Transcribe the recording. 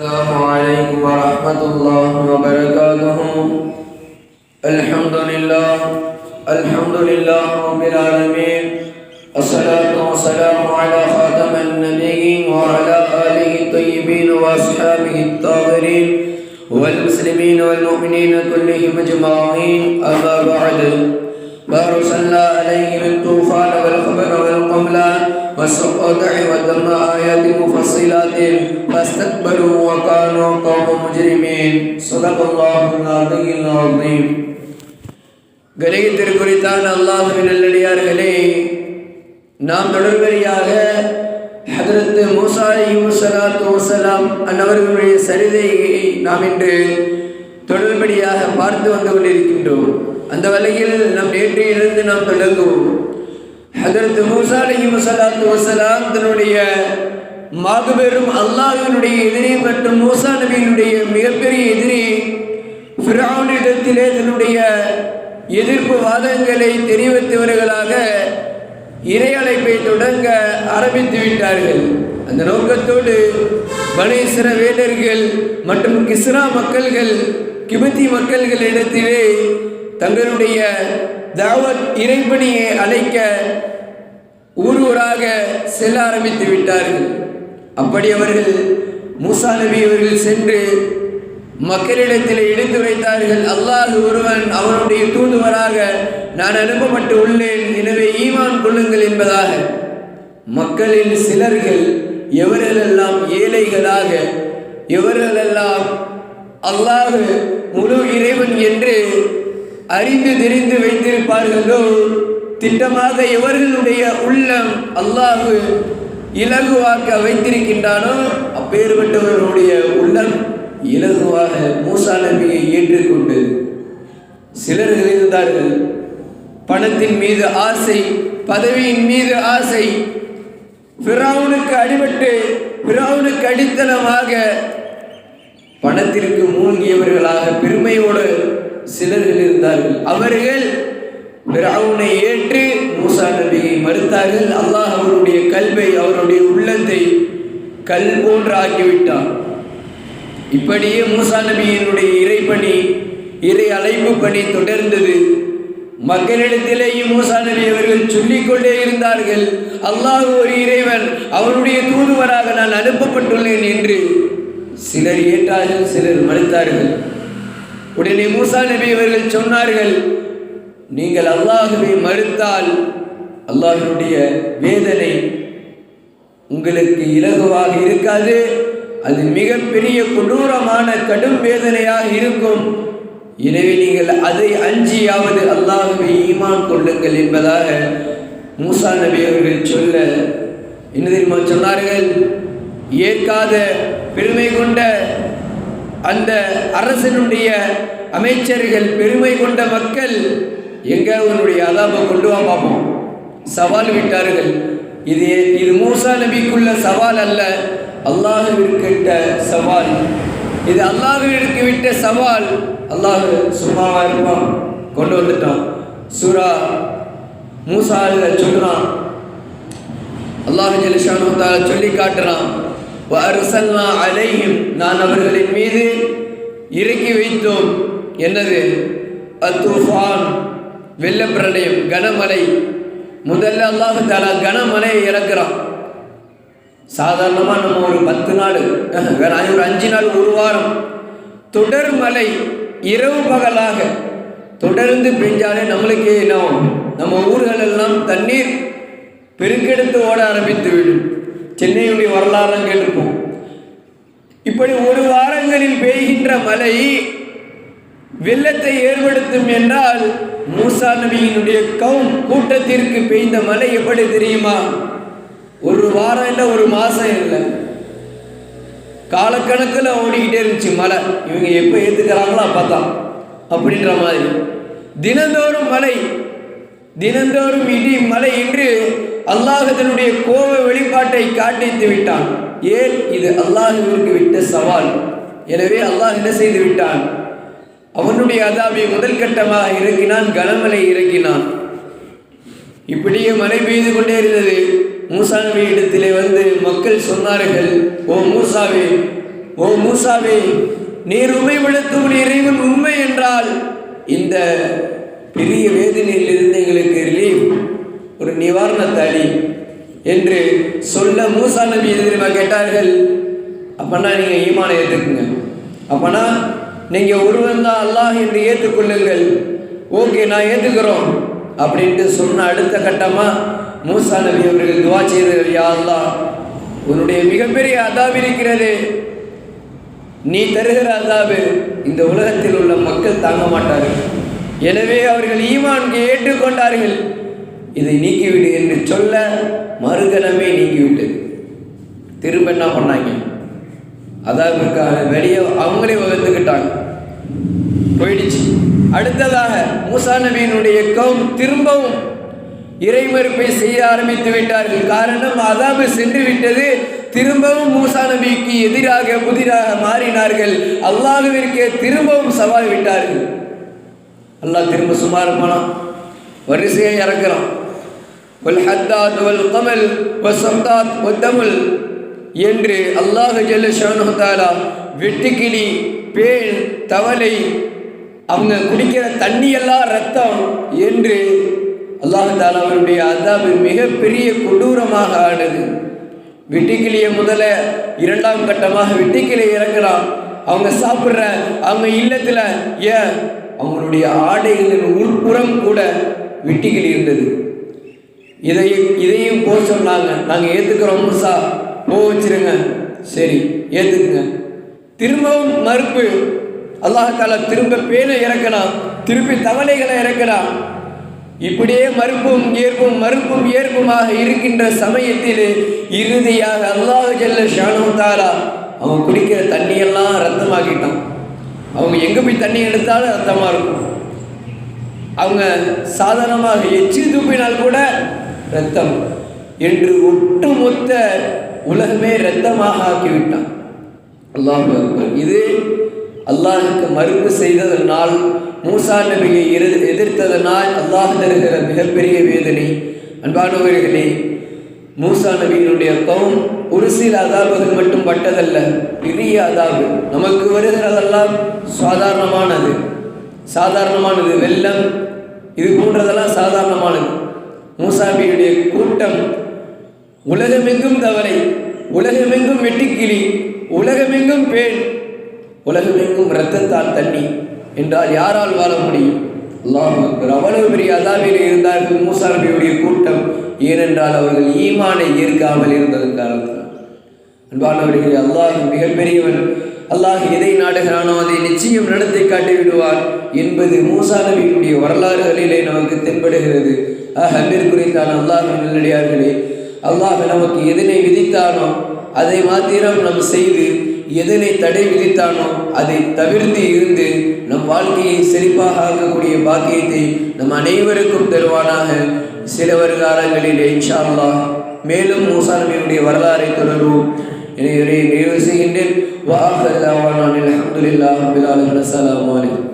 السلام عليكم ورحمة الله وبركاته. الحمد لله رب العالمين. الصلاة والسلام على خاتم النبيين وعلى آله الطيبين وأصحابه الطاهرين والمسلمين والمؤمنين كلهم أجمعين. أما بعد، فأرسلنا عليهم الطوفان والخبر والقملان والسقوطع والدم آيات مفصلات فاستكبروا وكانوا قوم مجرمين. صدق الله العلي العظيم. கணியத்திற்குரித்தான அல்லாஹ்வின் நல்லடியார்களே, நாம் தொடர்படியாக ஹதரத் மூசா அலைஹிஸ்ஸலாத்து வஸ்ஸலாம் அன்னவர்களுடைய சரிதையை நாம் இன்று தொடர்படியாக பார்த்து வந்து கொண்டிருக்கின்றோம். அந்த வகையில் நம் நேற்றையிலிருந்து நாம் தொடங்குவோம். ஹதரத் மூசா அலைஹிஸ்ஸலாத்து வஸ்ஸலாம் தன்னுடைய மாபெரும் அல்லாஹ்வினுடைய எதிரி மற்றும் மூசா நபியினுடைய மிகப்பெரிய எதிரி ஃபிரௌனிடத்திலே தன்னுடைய எதிர்ப்பு வாதங்களை தெரிவித்தவர்களாக இறை அழைப்பை தொடங்க ஆரம்பித்து விட்டார்கள். அந்த நோக்கத்தோடு பனி இஸ்ரவேலர்கள் மற்றும் கிஸ்ரா மக்கள்கள் கிபத்தி மக்கள்களிடத்திலே தங்களுடைய தாவத் இறைப்பணியை அழைக்க ஊர் ஊராக செல்ல ஆரம்பித்து விட்டார்கள். அப்படி அவர்கள் மூசா நபி அவர்கள் சென்று மக்களிடத்தில் எடுத்துரைத்தார்கள், அல்லாஹ் ஒருவன், அவனுடைய தூதுவராக நான் அனுப்பப்பட்டு உள்ளேன், எனவே ஈமான் கொள்ளுங்கள் என்பதாக. மக்களில் சிலர்கள் எவர்களெல்லாம் ஏழைகளாக, எவர்களெல்லாம் அல்லாஹ் முழு இறைவன் என்று அறிந்து தெரிந்து வைத்திருப்பார்களோ, திட்டமாக எவர்களுடைய உள்ளம் அல்லாஹ் இலகுவாக்க வைத்திருக்கின்றானோ அப்பேற்பட்டவர்களுடைய உள்ளம் இலகுவாக மூசா நபியை ஏற்றுக்கொண்டு, சிலர்கள் இருந்தார்கள் பணத்தின் மீது ஆசை, பதவியின் மீது ஆசை, ஃபிரௌனுக்கு அடிபட்டு ஃபிரௌனுக்கு அடித்தளமாக பணத்திற்கு மூழ்கியவர்களாக பெருமையோடு சிலர்கள் இருந்தார்கள். அவர்கள் ஃபிரௌனை ஏற்று மூசா நபியை மறுத்தார்கள். அல்லாஹ் அவருடைய கல்வை, அவருடைய உள்ளத்தை கல் போன்று ஆக்கிவிட்டான். இப்படியே மூசா நபியினுடைய இறைப்பணி, இறை அழைப்பு பணி தொடர்ந்தது. மக்களிடத்திலேயும் மூசா நபி அவர்கள் சொல்லிக்கொண்டே இருந்தார்கள், அல்லாஹ் ஒரு இறைவன், அவருடைய தூதுவராக நான் அனுப்பப்பட்டுள்ளேன் என்று. சிலர் ஏற்றார்கள், சிலர் மறுத்தார்கள். உடனே மூசா நபி அவர்கள் சொன்னார்கள், நீங்கள் அல்லாஹுவை மறுத்தால் அல்லாஹ்வுடைய வேதனை உங்களுக்கு இலகுவாக இருக்காது, அது மிகப்பெரிய கொடூரமான கடும் வேதனையாக இருக்கும். எனவே நீங்கள் அதை அஞ்சியாவது அல்லாஹ்வை ஈமான் கொள்ளுங்கள் என்பதாக மூசா நபி அவர்கள் சொல்ல, என்ன தெரியுமா சொன்னார்கள்? ஏற்காத பெருமை கொண்ட அந்த அரசனுடைய அமைச்சர்கள், பெருமை கொண்ட மக்கள், எங்க உன்னுடைய அதாபை கொண்டு வா பார்ப்போம், சவால் விட்டார்கள். இது மூசா நபிக்குள்ள சவால் அல்ல, அல்லாஹ்விற்கிட்ட சவால். இது அல்லாஹ்விற்கு விட்ட சவால். அல்லாஹ் சும்மாவா இருப்பான்? கொண்டு வந்துட்டான். சூரா மூசால சொல்றான், அல்லாஹ் ஜல்ஷானு தஆலா சொல்லி காட்டுறான், வஅர்சல்னா அலைஹிம், நான் அவர்களின் மீது இறக்கி வைத்தோம். என்னது? அத்தூஃபான், வெள்ளப்பிரளயம், கனமழை. முதல்ல அல்லாஹ் தஆலா கனமழையை இறக்குறான். சாதாரணமாக நம்ம ஒரு 10 நாள், வேற ஒரு 5 நாள், ஒரு வாரம் தொடர் மழை இரவு பகலாக தொடர்ந்து பெஞ்சாலே நம்மளுக்கே என்ன, நம்ம ஊர்கள் எல்லாம் தண்ணீர் பெருக்கெடுத்து ஓட ஆரம்பித்து விடும். சென்னையுடைய வரலாறு கேட்டிருப்போம். இப்படி ஒரு வாரங்களில் பெய்கின்ற மழை வெள்ளத்தை ஏற்படுத்தும் என்றால், மூசா நபியினுடைய கூட்டத்திற்கு பெய்த மழை எப்படி தெரியுமா? ஒரு வாரம் இல்லை, ஒரு மாதம் இல்லை, காலக்கணக்கில் ஓடிக்கிட்டே இருந்துச்சு மழை. இவங்க எப்போ ஏற்றுக்கிறாங்களோ அப்பதான் அப்படின்ற மாதிரி தினந்தோறும் மழை, தினந்தோறும் இடி மழை என்று அல்லாஹ் தன்னுடைய கோப வெளிப்பாட்டை காட்டித்து விட்டான். ஏன்? இது அல்லாஹ்விற்கு விட்ட சவால். எனவே அல்லாஹ் என்ன செய்து விட்டான்? அவனுடைய அதாபை முதல் கட்டமாக இறக்கினான், கனமழை இறக்கினான். இப்படியே மழை பெய்து கொண்டே இருந்தது. மூசா நபி இடத்திலே வந்து மக்கள் சொன்னார்கள், ஓ மூசாவே, ஓ மூசாவே, நீர் உண்மை விளக்கும் இறைவன் உண்மை என்றால் இந்த பெரிய வேதனையில் இருந்து எங்களுக்கு ரிலீஃப், ஒரு நிவாரணத்தை அளி என்று சொல்ல மூசா நபி எதிர்மா கேட்டார்கள், அப்பனா நீங்கள் ஈமானை ஏற்றுக்குங்க, அப்பனா நீங்கள் ஒருவன் தான் அல்லாஹ் என்று ஏற்றுக்கொள்ளுங்கள். ஓகே, நான் ஏற்றுக்கிறோம் அப்படின்ட்டு சொன்ன அடுத்த கட்டமாக மூசா நபி அவர்கள் துவா செய்தார்கள், யா அல்லாஹ், உன்னுடைய மிகப்பெரிய அதாபு இருக்கிறது, நீ தருகிற அதாபு இந்த உலகத்தில் உள்ள மக்கள் தாங்க மாட்டார்கள். எனவே அவர்கள் ஈமான் ஏற்றுக்கொண்டார்கள், இதை நீக்கிவிடு என்று சொல்ல மறுகணமே நீக்கிவிட்டது. திரும்ப என்ன பண்ணாங்க, அதாபுக்கான வெளியே அவங்களே வகுத்துக்கிட்டாங்க, போயிடுச்சு. அடுத்ததாக மூசா நபியினுடைய கௌம் திரும்பவும் இறைமறுப்பை செய்ய ஆரம்பித்து விட்டார்கள். காரணம், அதாபு சென்று விட்டது. திரும்பவும் மூசா நபிக்கு எதிராக புதிராக மாறினார்கள். அல்லாஹ்விற்கே திரும்பவும் சவால் விட்டார்கள். அல்லாஹ் திரும்ப சும்மா இருப்பானா? வரிசையை இறக்குறான். வல் ஹத்தாத் வல் கமல் வசம்தாத் வத்தமுல் என்று அல்லாஹ் ஜல்ல ஷானுஹு தஆலா வெட்டுக்கிளி, பேன், தவளை, அவங்க குடிக்கிற தண்ணியெல்லாம் ரத்தம் என்று அல்லாஹ் தஆலா அவருடைய அதாபு மிகப்பெரிய கொடூரமாக ஆனது. வெட்டுக்கிளியை முதல்ல இரண்டாம் கட்டமாக வெட்டுக்கிளியை இறக்குறான். அவங்க சாப்பிட்ற அவங்க இல்லத்தில் அவங்களுடைய ஆடைகளின் உள்புறம் கூட வெட்டுக்கிளி இருந்தது. இதையும் போக சொன்னாங்க, நாங்கள் ஏற்றுக்கிறோம் மூசா, போக வச்சிருங்க. சரி, ஏற்றுக்குங்க. திரும்பவும் மறுப்பு. அல்லாஹ் தஆலா திரும்ப பேனை இறக்கலாம், திருப்பி தவளைகளை இறக்கலாம். இப்படியே மறுப்பும் ஏற்பும் மறுப்பும் ஏற்புமாக இருக்கின்ற சமயத்தில் இறுதியாக அல்லாஹ் ஜல்ல ஷானுஹு தஆலா அவங்க குடிக்கிற தண்ணியெல்லாம் ரத்தமாக்கிட்டான். அவங்க எங்கே போய் தண்ணி எடுத்தாலும் ரத்தமாக இருக்கும். அவங்க சாதாரணமாக எச்சி துப்பினால் கூட ரத்தம் என்று ஒட்டுமொத்த உலகமே இரத்தமாக ஆக்கிவிட்டான். அல்லாஹ் அக்பர். இது அல்லாஹுக்கு மறுப்பு செய்ததனால், மூசா நபியை எதிர்த்ததனால் அல்லாஹ் தருகிற மிகப்பெரிய வேதனை. அன்பானவர்களே, மூசா நபியினுடைய கௌம் ஒரு சில அதாபுகள் மட்டும் பட்டதல்ல, பெரிய அதாபு. நமக்கு வருகிறதெல்லாம் சாதாரணமானது. வெள்ளம் இது போன்றதெல்லாம் சாதாரணமானது. மூசா நபியுடைய கூட்டம் உலகமெங்கும் தவறை, உலகமெங்கும் வெட்டுக்கிளி, உலகமெங்கும் பேன், உலகமெங்கும் இரத்தத்தால் தண்ணி என்றால் யாரால் வாழ முடியும்? அல்லாஹ் அக்பர். அவ்வளவு பெரிய அதாபில் இருந்தார்கள் மூசா நபியுடைய கூட்டம். ஏனென்றால் அவர்கள் ஈமானை ஏற்காமல் இருந்ததன் காரணத்தினால். அன்பானவர்களே, அல்லாஹ் மிகப்பெரியவன். அல்லாஹ் எதை நாடுகிறானோ அதை நிச்சயம் நடத்தி காட்டி விடுவார் என்பது மூசா நபியினுடைய வரலாறுகளிலே நமக்கு தென்படுகிறது. அன்பிற்குரித்தான அல்லாஹ் நல்லடியார்களே, அல்லாஹ் நமக்கு எதனை விதித்தானோ அதை மாத்திரம் நாம் செய்து, எதனை தடை விதித்தானோ அதை தவிர்த்து இருந்து நம் வாழ்க்கையை செழிப்பாக ஆக்கக்கூடிய பாக்கியத்தை நம் அனைவருக்கும் தருவானாக. சில வருகாலங்களிலே இன்ஷா அல்லாஹ் மேலும் மூசா நபியுடைய வரலாறை தொடர்வோம். நிறைவு செய்கின்றேன். வஆஹிரு தஅவானா அல்ஹம்துலில்லாஹி ரப்பில் ஆலமீன். அஸ்ஸலாமு அலைக்கும்.